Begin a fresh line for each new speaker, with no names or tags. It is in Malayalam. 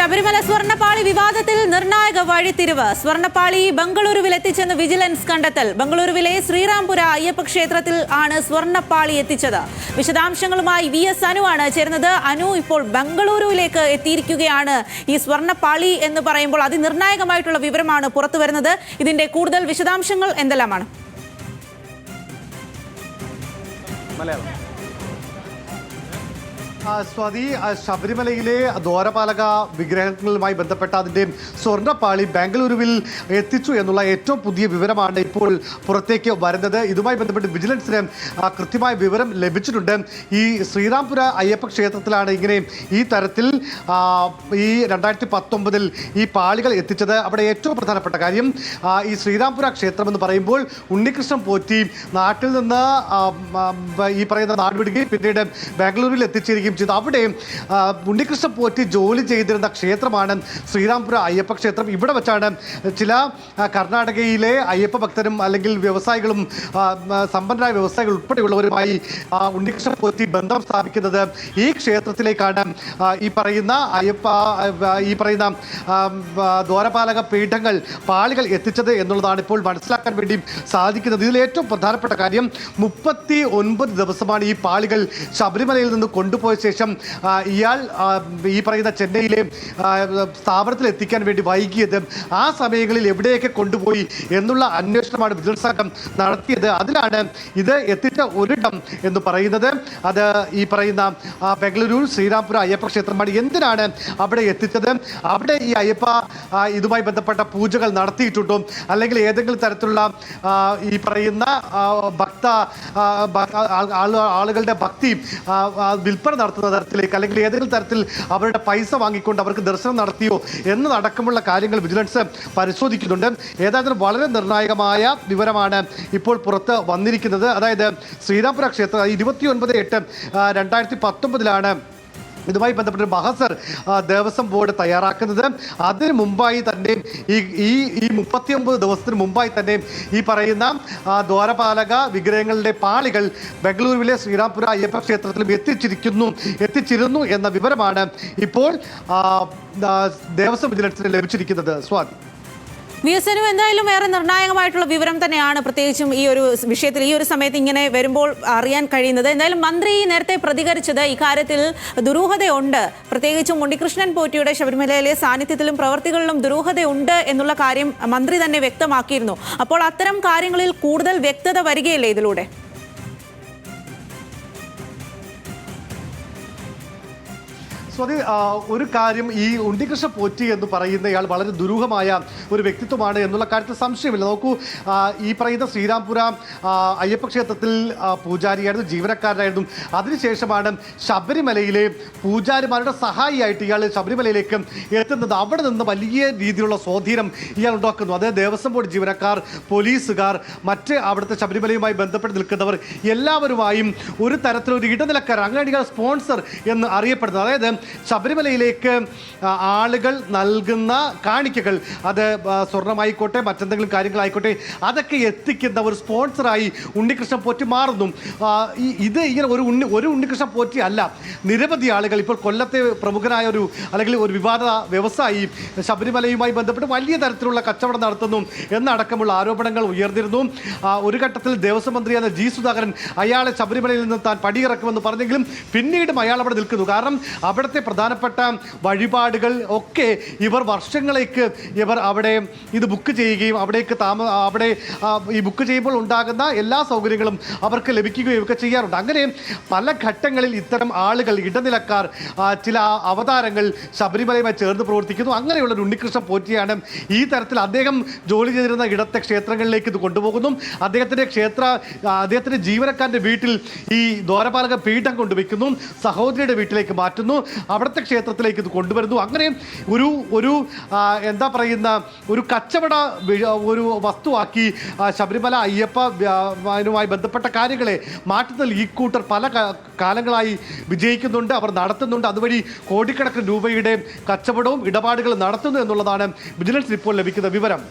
ശബരിമല സ്വർണ്ണപ്പാളി വിവാദത്തിൽ നിർണായക വഴിത്തിരിവ്. സ്വർണ്ണപ്പാളി ബംഗളൂരുവിൽ എത്തിച്ചെന്ന് വിജിലൻസ് കണ്ടെത്തൽ. ബംഗളൂരുവിലെ ശ്രീറാംപുര അയ്യപ്പ ക്ഷേത്രത്തിൽ ആണ് സ്വർണ്ണപ്പാളി എത്തിച്ചത്. വിശദാംശങ്ങളുമായി VS അനു ആണ് ചേരുന്നത്. അനു, ഇപ്പോൾ ബംഗളൂരുവിലേക്ക് എത്തിയിരിക്കുകയാണ്. ഈ സ്വർണ്ണപ്പാളി എന്ന് പറയുമ്പോൾ അതിനിർണായകമായിട്ടുള്ള വിവരമാണ് പുറത്തു വരുന്നത്. ഇതിന്റെ കൂടുതൽ വിശദാംശങ്ങൾ എന്തെല്ലാമാണ്?
സ്വാതി, ശബരിമലയിലെ ദ്വാരപാലക വിഗ്രഹങ്ങളുമായി ബന്ധപ്പെട്ട അതിൻ്റെ സ്വർണ്ണപ്പാളി ബാംഗ്ലൂരുവിൽ എത്തിച്ചു എന്നുള്ള ഏറ്റവും പുതിയ വിവരമാണ് ഇപ്പോൾ പുറത്തേക്ക് വരുന്നത്. ഇതുമായി ബന്ധപ്പെട്ട് വിജിലൻസിന് കൃത്യമായ വിവരം ലഭിച്ചിട്ടുണ്ട്. ഈ ശ്രീറാംപുര അയ്യപ്പ ക്ഷേത്രത്തിലാണ് ഇങ്ങനെ ഈ തരത്തിൽ ഈ 2019 ഈ പാളികൾ എത്തിച്ചത്. അവിടെ ഏറ്റവും പ്രധാനപ്പെട്ട കാര്യം, ഈ ശ്രീറാംപുര ക്ഷേത്രം എന്ന് പറയുമ്പോൾ ഉണ്ണികൃഷ്ണൻ പോറ്റി നാട്ടിൽ നിന്ന് ഈ പറയുന്ന നാട് വിടുകയും പിന്നീട് ബാംഗ്ലൂരിൽ എത്തിച്ചേരുകയും ചെയ്തു. അവിടെ ഉണ്ണികൃഷ്ണൻ പോറ്റി ജോലി ചെയ്തിരുന്ന ക്ഷേത്രമാണ് ശ്രീറാംപുര അയ്യപ്പ ക്ഷേത്രം. ഇവിടെ വെച്ചാണ് ചില കർണാടകയിലെ അയ്യപ്പ ഭക്തരും അല്ലെങ്കിൽ വ്യവസായികളും സമ്പന്നരായ വ്യവസായികൾ ഉൾപ്പെടെയുള്ളവരുമായി ഉണ്ണികൃഷ്ണൻ പോറ്റി ബന്ധം സ്ഥാപിക്കുന്നത്. ഈ ക്ഷേത്രത്തിലേക്കാണ് ഈ പറയുന്ന ദ്വാരപാലക പീഠങ്ങൾ പാളികൾ എത്തിച്ചത് എന്നുള്ളതാണ് ഇപ്പോൾ മനസ്സിലാക്കാൻ വേണ്ടി സാധിക്കുന്നത്. ഇതിൽ ഏറ്റവും പ്രധാനപ്പെട്ട കാര്യം, 39 ദിവസമാണ് ഈ പാളികൾ ശബരിമലയിൽ നിന്ന് കൊണ്ടുപോയ ശേഷം ഇയാൾ ഈ പറയുന്ന ചെന്നൈയിലെ സ്ഥാപനത്തിൽ എത്തിക്കാൻ വേണ്ടി വൈകിയത്. ആ സമയങ്ങളിൽ എവിടെയൊക്കെ കൊണ്ടുപോയി എന്നുള്ള അന്വേഷണമാണ് വിജിലൻസ് സംഘം നടത്തിയത്. അതിലാണ് ഇത് എത്തിച്ച ഒരിടം എന്ന് പറയുന്നത്. അത് ഈ പറയുന്ന ബംഗളൂരു ശ്രീറാംപുര അയ്യപ്പ ക്ഷേത്രമാണ്. എന്തിനാണ് അവിടെ എത്തിച്ചത്? അവിടെ ഈ അയ്യപ്പ ഇതുമായി ബന്ധപ്പെട്ട പൂജകൾ നടത്തിയിട്ടുണ്ടോ, അല്ലെങ്കിൽ ഏതെങ്കിലും തരത്തിലുള്ള ഈ പറയുന്ന ആളുകളുടെ ഭക്തി വിൽപ്പന നടത്തുന്ന തരത്തിലേക്ക്, അല്ലെങ്കിൽ ഏതെങ്കിലും തരത്തിൽ അവരുടെ പൈസ വാങ്ങിക്കൊണ്ട് അവർക്ക് ദർശനം നടത്തിയോ എന്നതടക്കമുള്ള കാര്യങ്ങൾ വിജിലൻസ് പരിശോധിക്കുന്നുണ്ട്. ഏതായാലും വളരെ നിർണായകമായ വിവരമാണ് ഇപ്പോൾ പുറത്ത് വന്നിരിക്കുന്നത്. അതായത് ശ്രീറാംപുര ക്ഷേത്രം 29/8/2019 ഇതുമായി ബന്ധപ്പെട്ട മഹസർ ദേവസ്വം ബോർഡ് തയ്യാറാക്കുന്നത്. അതിന് മുമ്പായി തന്നെ ഈ 39 ദിവസത്തിന് മുമ്പായി തന്നെ ഈ പറയുന്ന ദ്വാരപാലക വിഗ്രഹങ്ങളുടെ പാളികൾ ബംഗളൂരുവിലെ ശ്രീറാംപുര അയ്യപ്പ ക്ഷേത്രത്തിലും എത്തിച്ചിരുന്നു എന്ന വിവരമാണ് ഇപ്പോൾ ദേവസ്വം വിജിലൻസിന് ലഭിച്ചിരിക്കുന്നത്. സ്വാതി,
VS അനു, എന്തായാലും ഏറെ നിർണായകമായിട്ടുള്ള വിവരം തന്നെയാണ്, പ്രത്യേകിച്ചും ഈ ഒരു വിഷയത്തിൽ ഈ ഒരു സമയത്ത് ഇങ്ങനെ വരുമ്പോൾ അറിയാൻ കഴിയുന്നത്. എന്തായാലും മന്ത്രി നേരത്തെ പ്രതികരിച്ചത് ഇക്കാര്യത്തിൽ ദുരൂഹതയുണ്ട്, പ്രത്യേകിച്ചും ഉണ്ണികൃഷ്ണൻ പോറ്റിയുടെ ശബരിമലയിലെ സാന്നിധ്യത്തിലും പ്രവർത്തികളിലും ദുരൂഹതയുണ്ട് എന്നുള്ള കാര്യം മന്ത്രി തന്നെ വ്യക്തമാക്കിയിരുന്നു. അപ്പോൾ അത്തരം കാര്യങ്ങളിൽ കൂടുതൽ വ്യക്തത വരികയല്ലേ ഇതിലൂടെ?
ഒരു കാര്യം, ഈ ഉണ്ണികൃഷ്ണൻ പോറ്റി എന്ന് പറയുന്നയാൾ വളരെ ദുരൂഹമായ ഒരു വ്യക്തിത്വമാണ് എന്നുള്ള കാര്യത്തിൽ സംശയമില്ല. നോക്കൂ, ഈ പറയുന്ന ശ്രീറാംപുര അയ്യപ്പ ക്ഷേത്രത്തിൽ പൂജാരിയായിരുന്നു, ജീവനക്കാരനായിരുന്നു. അതിനുശേഷമാണ് ശബരിമലയിലെ പൂജാരിമാരുടെ സഹായിയായിട്ട് ഇയാൾ ശബരിമലയിലേക്ക് എത്തുന്നത്. അവിടെ നിന്ന് വലിയ രീതിയിലുള്ള സ്വാധീനം ഇയാൾ ഉണ്ടാക്കുന്നു. അതായത് ദേവസ്വം ബോർഡ് ജീവനക്കാർ, പോലീസുകാർ, മറ്റ് അവിടുത്തെ ശബരിമലയുമായി ബന്ധപ്പെട്ട് നിൽക്കുന്നവർ എല്ലാവരുമായും ഒരു തരത്തിലൊരു ഇടനിലക്കാരൻ, അങ്ങനെയാണ് ഇയാൾ സ്പോൺസർ എന്ന് അറിയപ്പെടുന്നത്. അതായത് ശബരിമലയിലേക്ക് ആളുകൾ നൽകുന്ന കാണിക്കകൾ, അത് സ്വർണ്ണമായിക്കോട്ടെ മറ്റെന്തെങ്കിലും കാര്യങ്ങളായിക്കോട്ടെ, അതൊക്കെ എത്തിക്കുന്ന ഒരു സ്പോൺസറായി ഉണ്ണികൃഷ്ണൻ പോറ്റി മാറുന്നു. ഇത് ഇങ്ങനെ ഒരു ഉണ്ണികൃഷ്ണൻ പോറ്റി അല്ല, നിരവധി ആളുകൾ. ഇപ്പോൾ കൊല്ലത്തെ പ്രമുഖനായ അല്ലെങ്കിൽ ഒരു വിവാദ വ്യവസായി ശബരിമലയുമായി ബന്ധപ്പെട്ട് വലിയ തരത്തിലുള്ള കച്ചവടം നടത്തുന്നു എന്നടക്കമുള്ള ആരോപണങ്ങൾ ഉയർന്നിരുന്നു. ഒരു ഘട്ടത്തിൽ ദേവസ്വം മന്ത്രിയായ G. സുധാകരൻ അയാളെ ശബരിമലയിൽ നിന്ന് താൻ പടിയിറക്കുമെന്ന് പറഞ്ഞെങ്കിലും പിന്നീടും അയാൾ അവിടെ നിൽക്കുന്നു. കാരണം അവിടുത്തെ പ്രധാനപ്പെട്ട വഴിപാടുകൾ ഒക്കെ ഇവർ വർഷങ്ങളേക്ക് അവിടെ ഇത് ബുക്ക് ചെയ്യുകയും അവിടെ ഈ ബുക്ക് ചെയ്യുമ്പോൾ ഉണ്ടാകുന്ന എല്ലാ സൗകര്യങ്ങളും അവർക്ക് ലഭിക്കുകയും ഒക്കെ ചെയ്യാറുണ്ട്. അങ്ങനെ പല ഘട്ടങ്ങളിൽ ഇത്തരം ആളുകൾ, ഇടനിലക്കാർ, ചില അവതാരങ്ങൾ ശബരിമലയുമായി ചേർന്ന് പ്രവർത്തിക്കുന്നു. അങ്ങനെയുള്ള ഒരു ഉണ്ണികൃഷ്ണൻ പോറ്റിയാണ് ഈ തരത്തിൽ അദ്ദേഹം ജോലി ചെയ്തിരുന്ന ഇടത്തെ ക്ഷേത്രങ്ങളിലേക്ക് ഇത് കൊണ്ടുപോകുന്നു. അദ്ദേഹത്തിൻ്റെ ജീവനക്കാരൻ്റെ വീട്ടിൽ ഈ ദ്വാരപാലക പീഠം കൊണ്ടുവയ്ക്കുന്നു, സഹോദരിയുടെ വീട്ടിലേക്ക് മാറ്റുന്നു, അവിടുത്തെ ക്ഷേത്രത്തിലേക്ക് ഇത് കൊണ്ടുവരുന്നു. അങ്ങനെ ഒരു എന്താ പറയുന്ന ഒരു കച്ചവട ഒരു വസ്തുവാക്കി ശബരിമല അയ്യപ്പനുമായി ബന്ധപ്പെട്ട കാര്യങ്ങളെ മാറ്റുന്നതിൽ ഈ കൂട്ടർ പല കാലങ്ങളായി വിജയിക്കുന്നുണ്ട്, അവർ നടത്തുന്നുണ്ട്. അതുവഴി കോടിക്കണക്കിന് രൂപയുടെ കച്ചവടവും ഇടപാടുകളും നടത്തുന്നു എന്നുള്ളതാണ് വിജിലൻസിന് ഇപ്പോൾ ലഭിക്കുന്ന വിവരം.